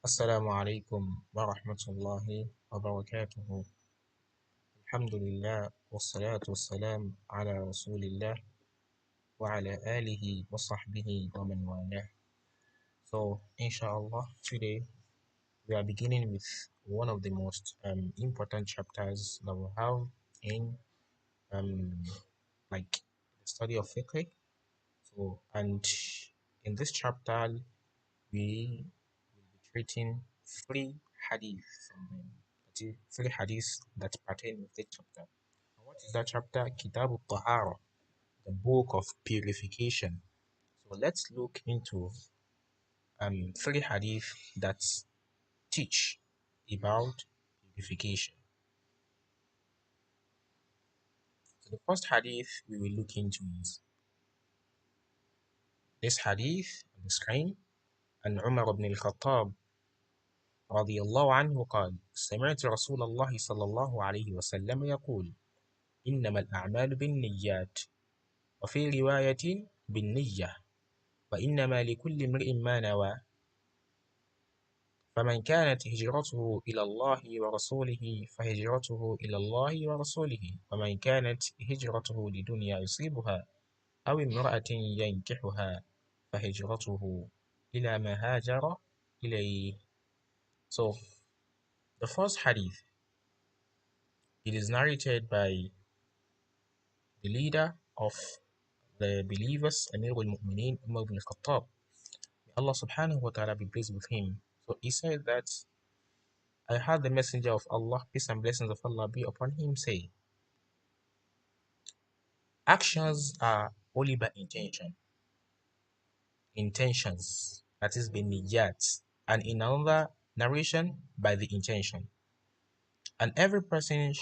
السلام عليكم ورحمة الله وبركاته. الحمد لله والصلاة والسلام على رسول الله وعلى آله وصحبه ومن والاه. So, inshallah, today we are beginning with one of the most important chapters that we have in um, like the study of fiqh. So, and in this chapter, we will be treating three hadith from them. That is three hadiths that pertain with the chapter. And what is that chapter? Kitab al-Tahara, the book of purification. So let's look into three hadith that teach about purification. So the first hadith we will look into is this hadith on the screen. And Umar ibn al-Khattab رضي الله عنه قال: سمعت رسول الله صلى الله عليه وسلم يقول: إنما الأعمال بالنيات، وفي رواية بالنية، وإنما لكل امرئ ما نوى، فمن كانت هجرته إلى الله ورسوله فهجرته إلى الله ورسوله، ومن كانت هجرته لدنيا يصيبها أو امرأة ينكحها فهجرته إلى ما هاجر إليه. So, the first hadith, it is narrated by the leader of the believers, Amir al-Mu'mineen, Umar ibn al-Khattab. May Allah subhanahu wa ta'ala be pleased with him. So he said that I heard the messenger of Allah, peace and blessings of Allah be upon him, say, actions are only by intention. Intentions, that is by niyat. And in another narration, by the intention. And every person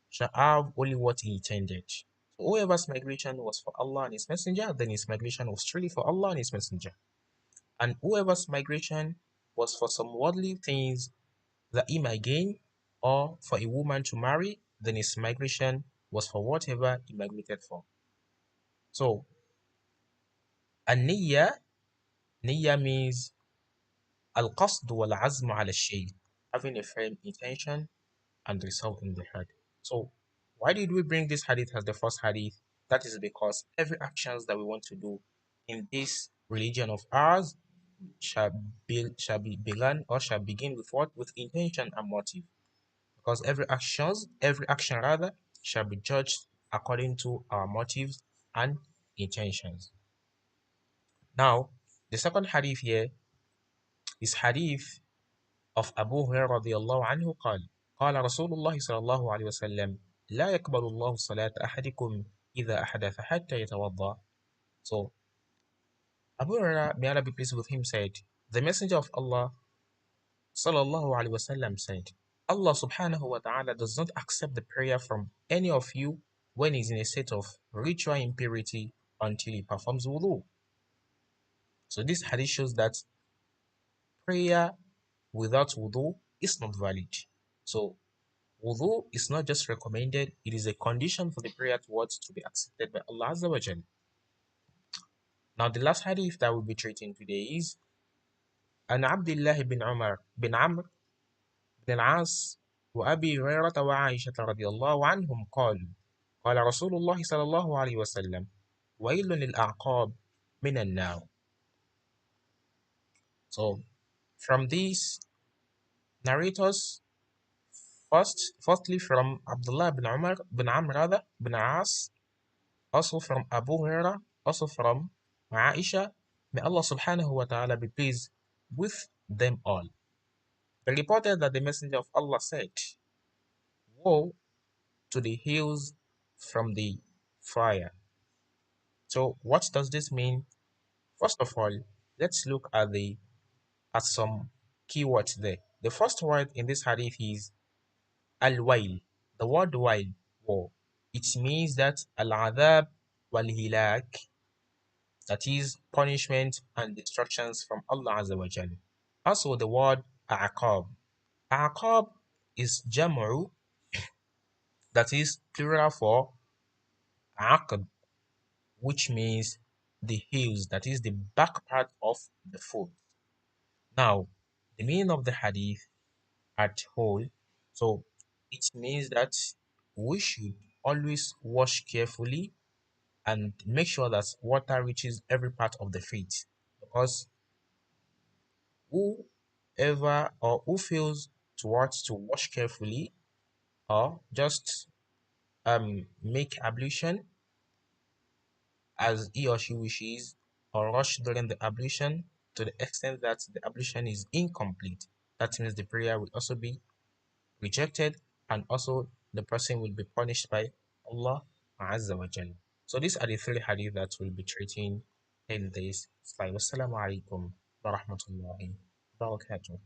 shall have only what he intended. So whoever's migration was for Allah and His Messenger, then his migration was truly for Allah and His Messenger. And whoever's migration was for some worldly things that he might gain, or for a woman to marry, then his migration was for whatever he migrated for. So, an-niyya, niyya means al-qasd wal-azm ala shay, having a firm intention and resolve in the heart. So, why did we bring this hadith as the first hadith? That is because every actions that we want to do in this religion of ours shall be begun or shall begin with what? With intention and motive. Because every action rather, shall be judged according to our motives and intentions. Now, the second hadith here is hadith of Abu Hurairah radiallahu anhu قال: قال رسول الله صلى الله عليه وسلم: لا يقبل الله صلاة أحدكم إذا أحدث حتى يتوضأ. So, Abu Hurairah, may Allah be pleased with him, said, the Messenger of Allah sallallahu alaihi wasallam said, Allah subhanahu wa ta'ala does not accept the prayer from any of you when he is in a state of ritual impurity until he performs wudu. So this hadith shows that prayer without wudu is not valid. So wudu is not just recommended, it is a condition for the prayer towards to be accepted by Allah Azza wa Jal. Now the last hadith that we'll be treating today is An Abdullah bin Umar bin Amr بن العاص وأبي هريرة وعائشة رضي الله عنهم قالوا قال رسول الله صلى الله عليه وسلم ويل للأعقاب من النار. So from these narrators, firstly from Abdullah bin Umar bin Amr rather bin As, also from Abu Hurairah, also from Aisha, may Allah subhanahu wa ta'ala be pleased with them all. They reported that the Messenger of Allah said, woe to the hills from the fire. So what does this mean? First of all, let's look at some keywords there. The first word in this hadith is al-wail. The word wail, woe. It means that al-adhab wal-hilak, that is punishment and destructions from Allah Azza wa Jalla. Also the word aqab. Aqab is jam'u, that is plural for aqab, which means the heels, that is the back part of the foot. Now, The meaning of the hadith at whole, so it means that we should always wash carefully and make sure that water reaches every part of the feet, because whoever or who fails towards to wash carefully or just make ablution as he or she wishes, or rush during the ablution to the extent that the ablution is incomplete, that means the prayer will also be rejected, and also the person will be punished by Allah Azza wa Jal. So these are the three hadith that we'll be treating in this slide. Wassalamu alaikum wa rahmatullahi wa barakatuh.